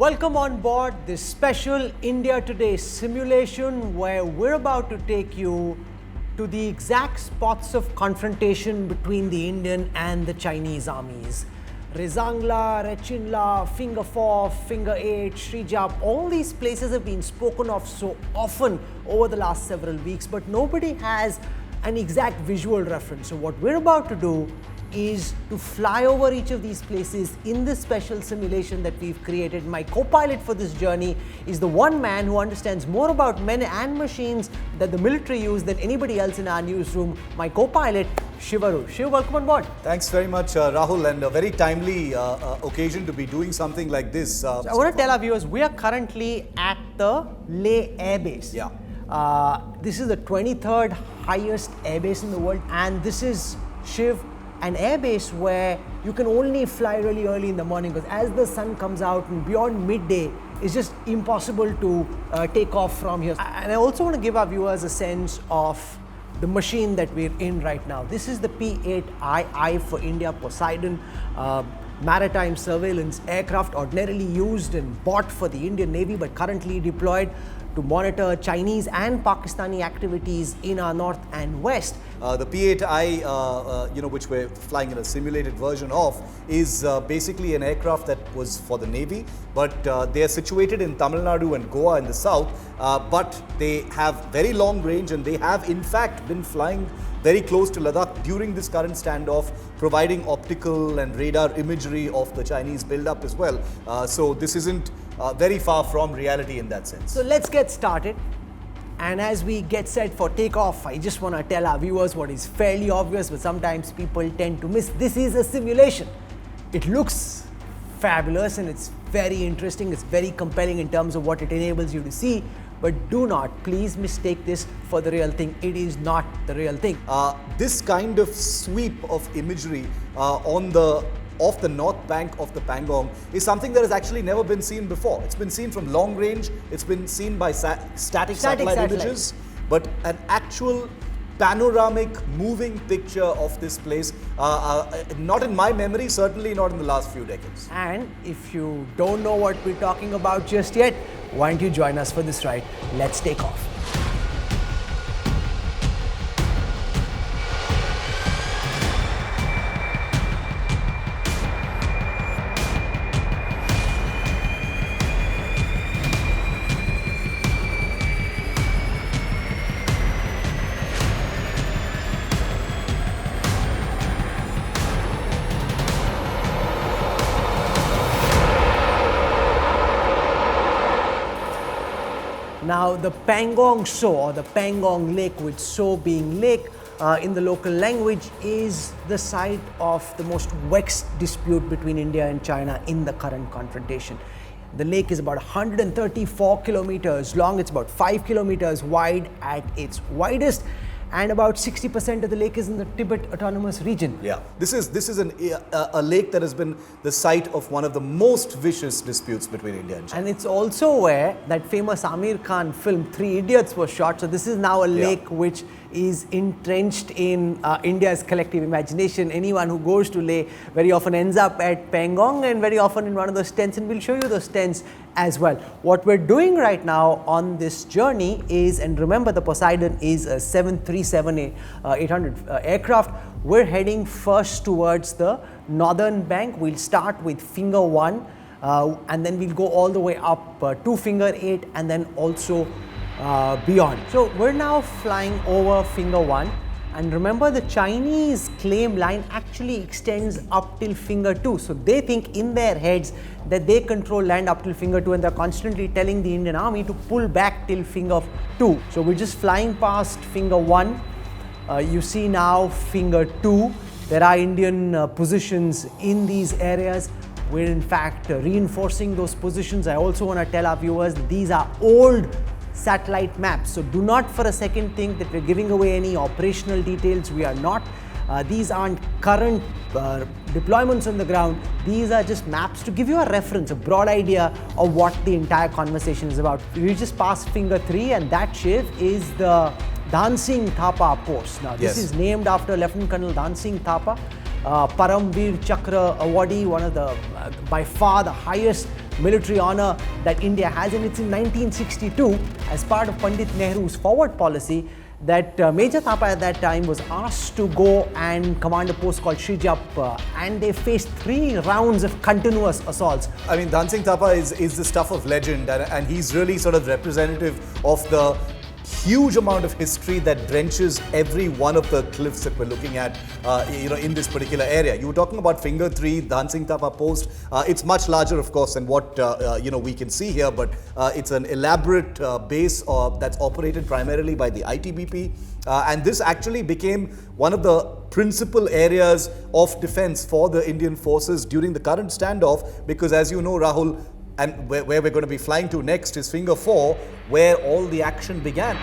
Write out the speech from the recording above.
Welcome on board this special India Today simulation where we're about to take you to the exact spots of confrontation between the Indian and the Chinese armies. Rezangla, Rechinla, Finger 4, Finger 8, Srijap, all these places have been spoken of so often over the last several weeks, but nobody has an exact visual reference. So what we're about to do is to fly over each of these places in this special simulation that we've created. My co-pilot for this journey is the one man who understands more about men and machines that the military use than anybody else in our newsroom, my co-pilot, Shivaru. Shiv, welcome on board. Thanks very much, Rahul, and a very timely occasion to be doing something like this. So I want to tell our viewers, we are currently at the LAC Air Base. Yeah. This is the 23rd highest airbase in the world, and this is, Shiv, an airbase where you can only fly really early in the morning because as the sun comes out and beyond midday, it's just impossible to take off from here. And I also want to give our viewers a sense of the machine that we're in right now. This is the P-8I for India Poseidon maritime surveillance aircraft, ordinarily used and bought for the Indian Navy but currently deployed to monitor Chinese and Pakistani activities in our north and west. The P-8I, which we're flying in a simulated version of, is basically an aircraft that was for the Navy, but they are situated in Tamil Nadu and Goa in the south, but they have very long range and they have in fact been flying very close to Ladakh during this current standoff, providing optical and radar imagery of the Chinese build-up as well. So this isn't very far from reality in that sense. So let's get started. And as we get set for takeoff, I just want to tell our viewers what is fairly obvious, but sometimes people tend to miss. This is a simulation. It looks fabulous and it's very interesting. It's very compelling in terms of what it enables you to see. But do not, please mistake this for the real thing. It is not the real thing. This kind of sweep of imagery off the north bank of the Pangong is something that has actually never been seen before. It's been seen from long range, it's been seen by static satellite images, but an actual panoramic moving picture of this place, not in my memory, certainly not in the last few decades. And if you don't know what we're talking about just yet, why don't you join us for this ride? Let's take off. Now, the Pangong So, or the Pangong Lake, with So being lake in the local language, is the site of the most vexed dispute between India and China in the current confrontation. The lake is about 134 kilometers long, it's about 5 kilometers wide at its widest, and about 60% of the lake is in the Tibet Autonomous Region. Yeah, this is a lake that has been the site of one of the most vicious disputes between India and China. And it's also where that famous Amir Khan film Three Idiots was shot. So this is now a lake which is entrenched in India's collective imagination. Anyone who goes to Leh very often ends up at Pangong and very often in one of those tents, and we'll show you those tents as well. What we're doing right now on this journey is, and remember the Poseidon is a 737-800 aircraft, we're heading first towards the northern bank. We'll start with Finger 1 and then we'll go all the way up to Finger 8 and then also beyond. So we're now flying over Finger 1, and remember the Chinese claim line actually extends up till Finger 2. So they think in their heads that they control land up till Finger 2, and they're constantly telling the Indian army to pull back till Finger 2. So we're just flying past Finger 1. You see now Finger 2. There are Indian positions in these areas. We're in fact reinforcing those positions. I also want to tell our viewers that these are old satellite maps. So do not for a second think that we're giving away any operational details. We are not. These aren't current deployments on the ground. These are just maps to give you a reference, a broad idea of what the entire conversation is about. We just passed Finger 3, and that, Shiv, is the Dancing Thapa post. Now this is named after Lieutenant Colonel Dancing Thapa, Paramveer Chakra awardee, one of the by far the highest military honor that India has, and it's in 1962 as part of Pandit Nehru's forward policy that Major Thapa at that time was asked to go and command a post called Shrijap, and they faced 3 rounds of continuous assaults. I mean, Dhan Singh Thapa is the stuff of legend, and he's really sort of representative of the huge amount of history that drenches every one of the cliffs that we're looking at, in this particular area. You were talking about Finger 3, Dhan Singh Thapa Post. It's much larger, of course, than what we can see here, but it's an elaborate base that's operated primarily by the ITBP. And this actually became one of the principal areas of defense for the Indian forces during the current standoff, because as you know, Rahul, and where we're going to be flying to next is Finger 4, where all the action began.